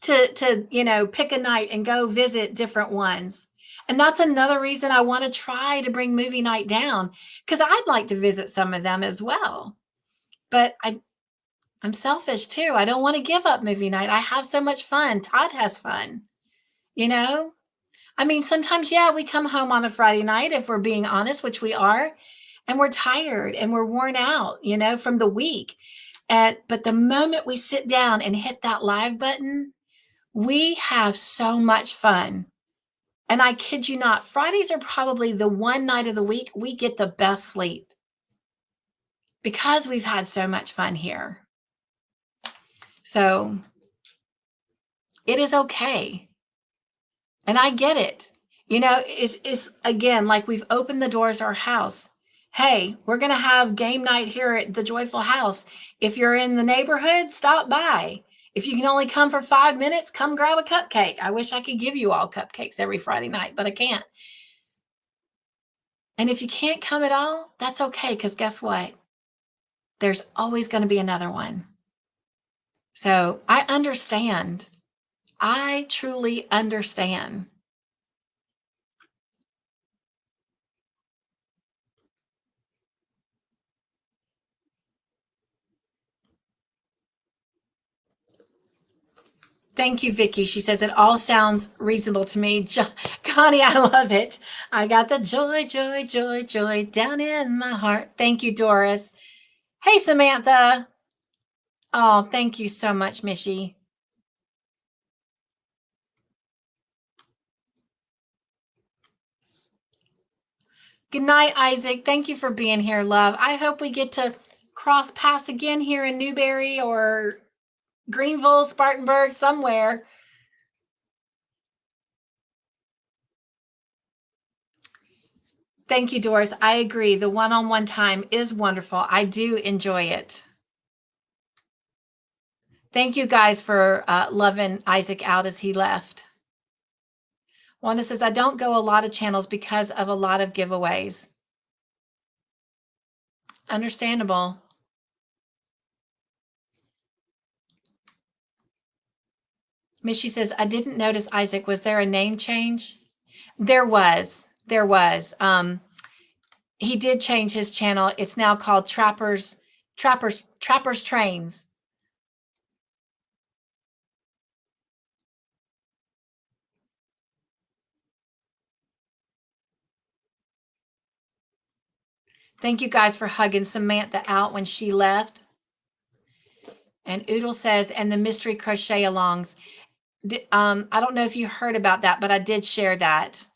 to you know, pick a night and go visit different ones. And that's another reason I want to try to bring movie night down, because I'd like to visit some of them as well. But I'm selfish too. I don't want to give up movie night. I have so much fun. Todd has fun. You know? I mean, sometimes, yeah, we come home on a Friday night, if we're being honest, which we are, and we're tired and we're worn out, you know, from the week. But the moment we sit down and hit that live button, we have so much fun. And I kid you not, Fridays are probably the one night of the week we get the best sleep because we've had so much fun here. So it is okay. And I get it. You know, it's again, like we've opened the doors of our house. Hey, we're going to have game night here at the Joyful House. If you're in the neighborhood, stop by. If you can only come for 5 minutes, come grab a cupcake. I wish I could give you all cupcakes every Friday night, but I can't. And if you can't come at all, that's okay, because guess what? There's always going to be another one. So I understand. I truly understand. Thank you, Vicky. She says it all sounds reasonable to me. Connie, I love it. I got the joy, joy, joy, joy down in my heart. Thank you, Doris. Hey, Samantha. Oh, thank you so much, Mishy. Good night, Isaac. Thank you for being here, love. I hope we get to cross paths again here in Newberry or Greenville, Spartanburg, somewhere. Thank you, Doris. I agree. The one-on-one time is wonderful. I do enjoy it. Thank you guys for loving Isaac out as he left. Wanda says, I don't go a lot of channels because of a lot of giveaways. Understandable. Mishy says, I didn't notice, Isaac. Was there a name change? There was. There was. He did change his channel. It's now called Trappers Trains. Thank you guys for hugging Samantha out when she left. And Oodle says, and the mystery crochet alongs. I don't know if you heard about that, but I did share that.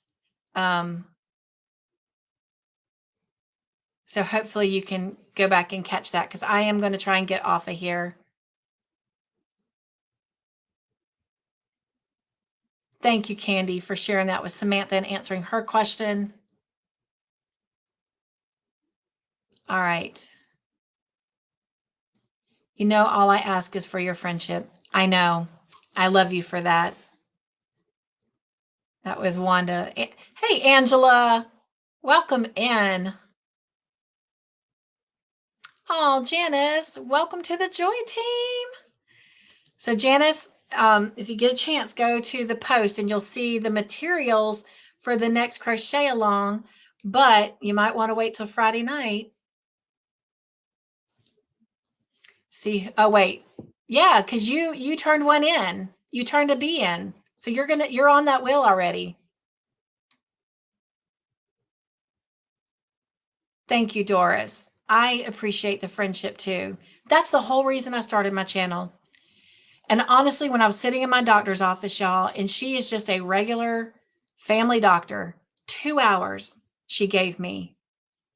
So hopefully you can go back and catch that, because I am going to try and get off of here. Thank you, Candy, for sharing that with Samantha and answering her question. All right. You know, all I ask is for your friendship. I know. I love you for that. That was Wanda. Hey, Angela. Welcome in. Oh, Janice, welcome to the Joy team. So Janice, if you get a chance, go to the post and you'll see the materials for the next crochet along, but you might want to wait till Friday night. See, oh wait. Yeah, because you turned one in. You turned a B in. So you're on that wheel already. Thank you, Doris. I appreciate the friendship too. That's the whole reason I started my channel. And honestly, when I was sitting in my doctor's office, y'all, and she is just a regular family doctor, 2 hours she gave me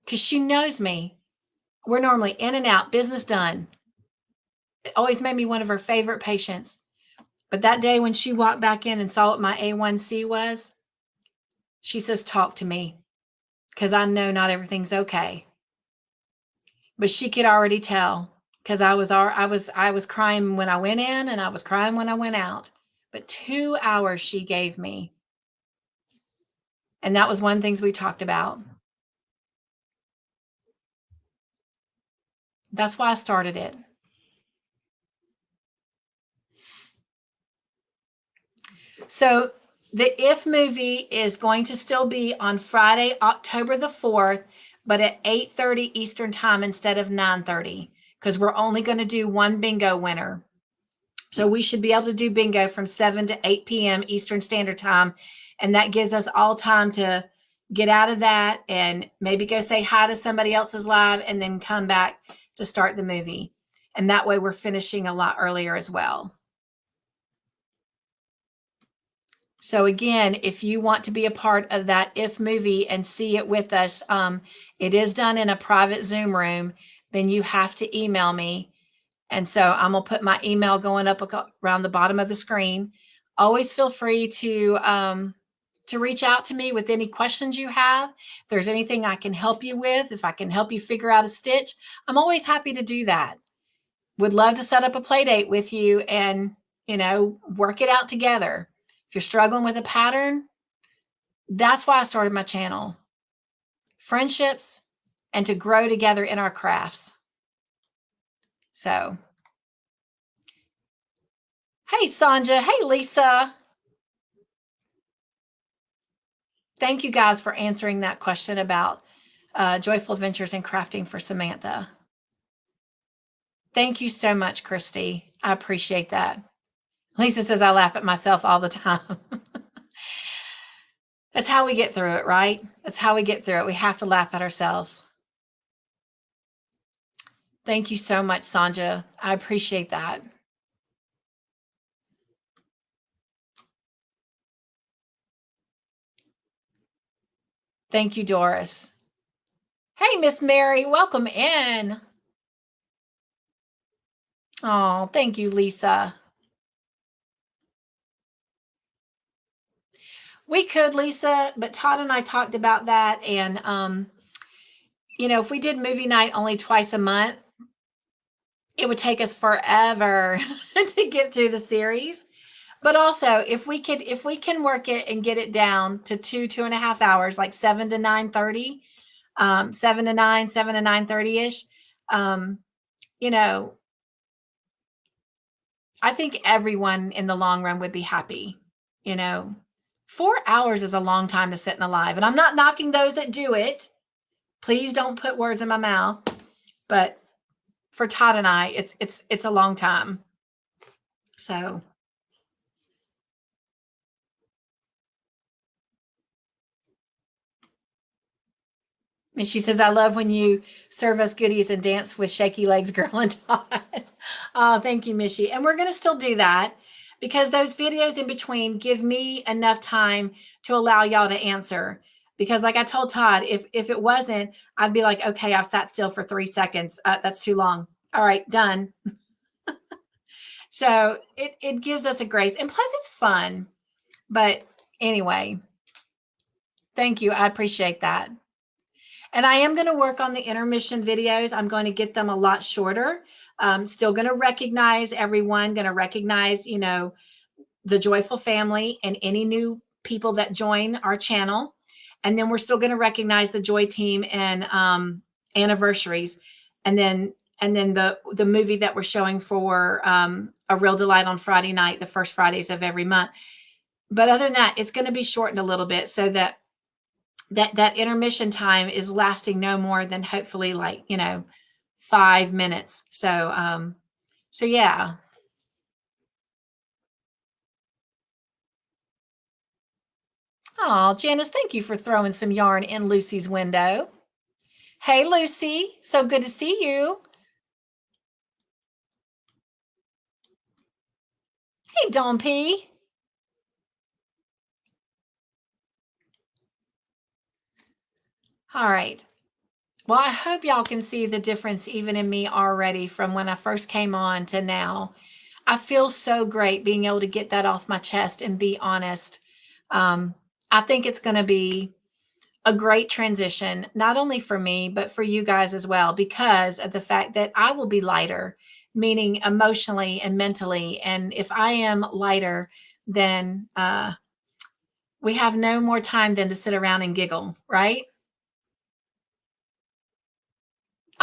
because she knows me. We're normally in and out, business done. It always made me one of her favorite patients. But that day when she walked back in and saw what my A1C was, she says, talk to me, because I know not everything's okay. But she could already tell, because I was crying when I went in and I was crying when I went out. But 2 hours she gave me. And that was one of the things we talked about. That's why I started it. So the If movie is going to still be on Friday, October the 4th, but at 8:30 Eastern time instead of 9:30, because we're only going to do one bingo winner. So we should be able to do bingo from 7 to 8 p.m. Eastern Standard Time. And that gives us all time to get out of that and maybe go say hi to somebody else's live and then come back to start the movie. And that way we're finishing a lot earlier as well. So again, if you want to be a part of that If movie and see it with us, it is done in a private Zoom room, then you have to email me. And so I'm going to put my email going up around the bottom of the screen. Always feel free to reach out to me with any questions you have. If there's anything I can help you with, if I can help you figure out a stitch, I'm always happy to do that. Would love to set up a play date with you and, work it out together. If you're struggling with a pattern, that's why I started my channel. Friendships and to grow together in our crafts. So, hey, Sonja. Hey, Lisa. Thank you guys for answering that question about Joyful Adventures and crafting for Samantha. Thank you so much, Christy. I appreciate that. Lisa says I laugh at myself all the time. That's how we get through it, right? That's how we get through it. We have to laugh at ourselves. Thank you so much, Sonja. I appreciate that. Thank you, Doris. Hey, Miss Mary, welcome in. Oh, thank you, Lisa. We could, Lisa, but Todd and I talked about that. And, if we did movie night only twice a month, it would take us forever to get through the series. But also, if we can work it and get it down to 2.5 hours, like 7 to 9:30, 7 to 9, 7 to 9:30-ish, I think everyone in the long run would be happy. 4 hours is a long time to sit in a live, and I'm not knocking those that do it. Please don't put words in my mouth. But for Todd and I, it's a long time. So. And she says, I love when you serve us goodies and dance with shaky legs, girl and Todd. Oh, thank you, Mishy. And we're going to still do that because those videos in between give me enough time to allow y'all to answer. Because like I told Todd, if it wasn't, I'd be like, okay, I've sat still for 3 seconds. That's too long. All right, done. So it gives us a grace. And plus it's fun. But anyway, thank you. I appreciate that. And I am going to work on the intermission videos. I'm going to get them a lot shorter. Still going to recognize everyone, going to recognize, you know, the Joyful family and any new people that join our channel. And then we're still going to recognize the Joy team and anniversaries. And then the movie that we're showing for A Real Delight on Friday night, the first Fridays of every month. But other than that, it's going to be shortened a little bit so that that intermission time is lasting no more than hopefully like, you know, 5 minutes. So yeah. Oh, Janice, thank you for throwing some yarn in Lucy's window. Hey, Lucy, so good to see you. Hey, Dawn P. All right. Well, I hope y'all can see the difference even in me already from when I first came on to now. I feel so great being able to get that off my chest and be honest. I think it's going to be a great transition, not only for me, but for you guys as well, because of the fact that I will be lighter, meaning emotionally and mentally. And if I am lighter, then we have no more time than to sit around and giggle, right?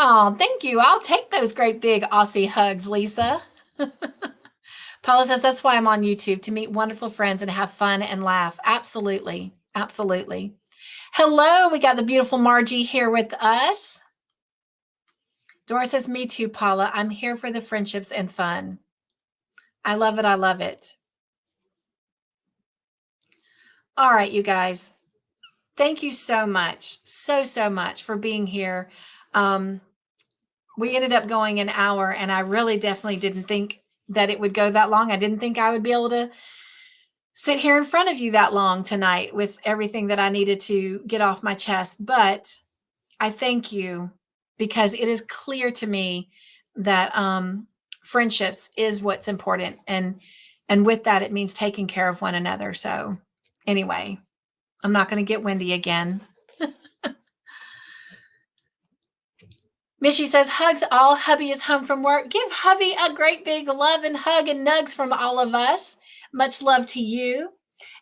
Oh, thank you. I'll take those great big Aussie hugs, Lisa. Paula says, that's why I'm on YouTube, to meet wonderful friends and have fun and laugh. Absolutely. Absolutely. Hello, we got the beautiful Margie here with us. Dora says, me too, Paula. I'm here for the friendships and fun. I love it. I love it. All right, you guys. Thank you so much. So much for being here. We ended up going an hour, and I really definitely didn't think that it would go that long. I didn't think I would be able to sit here in front of you that long tonight with everything that I needed to get off my chest. But I thank you because it is clear to me that friendships is what's important. And with that, it means taking care of one another. So anyway, I'm not going to get windy again. Mishy says, hugs all. Hubby is home from work. Give hubby a great big love and hug and nugs from all of us. Much love to you.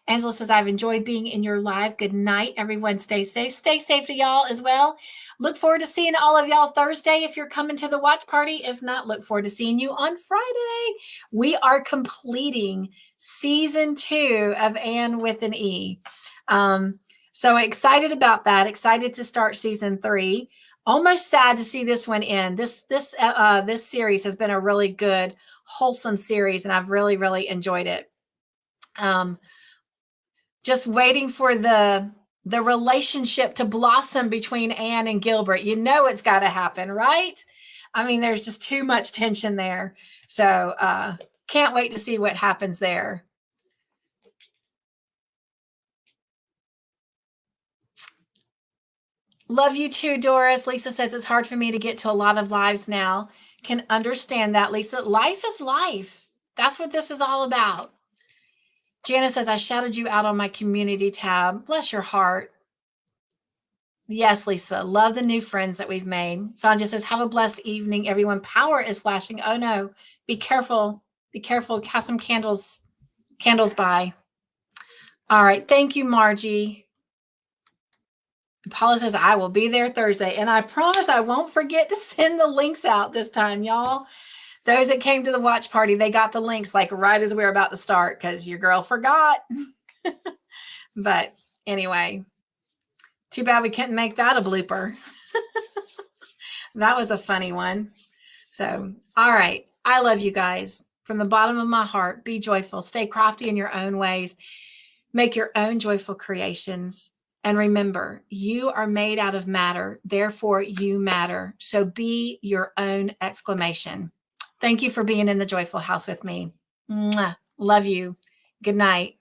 Angela says, I've enjoyed being in your live. Good night, everyone. Stay safe. Stay safe to y'all as well. Look forward to seeing all of y'all Thursday if you're coming to the watch party. If not, look forward to seeing you on Friday. We are completing season 2 of Anne with an E. So excited about that. Excited to start season 3. Almost sad to see this one end. This series has been a really good, wholesome series, and I've really enjoyed it. Just waiting for the relationship to blossom between Anne and Gilbert. You know it's got to happen, right? I mean, there's just too much tension there. So can't wait to see what happens there. Love you too, Doris. Lisa says it's hard for me to get to a lot of lives now. Can understand that, Lisa. Life is life. That's what this is all about. Janice says, I shouted you out on my community tab. Bless your heart. Yes, Lisa. Love the new friends that we've made. Sanja says, have a blessed evening, everyone. Power is flashing. Oh, no. Be careful. Be careful. Have some candles by. All right. Thank you, Margie. Paula says, I will be there Thursday. And I promise I won't forget to send the links out this time, y'all. Those that came to the watch party, they got the links like right as we were about to start because your girl forgot. But anyway, too bad we couldn't make that a blooper. That was a funny one. So, all right. I love you guys from the bottom of my heart. Be joyful. Stay crafty in your own ways. Make your own joyful creations. And remember, you are made out of matter, therefore you matter. So be your own exclamation. Thank you for being in the Joyful House with me. Mwah. Love you. Good night.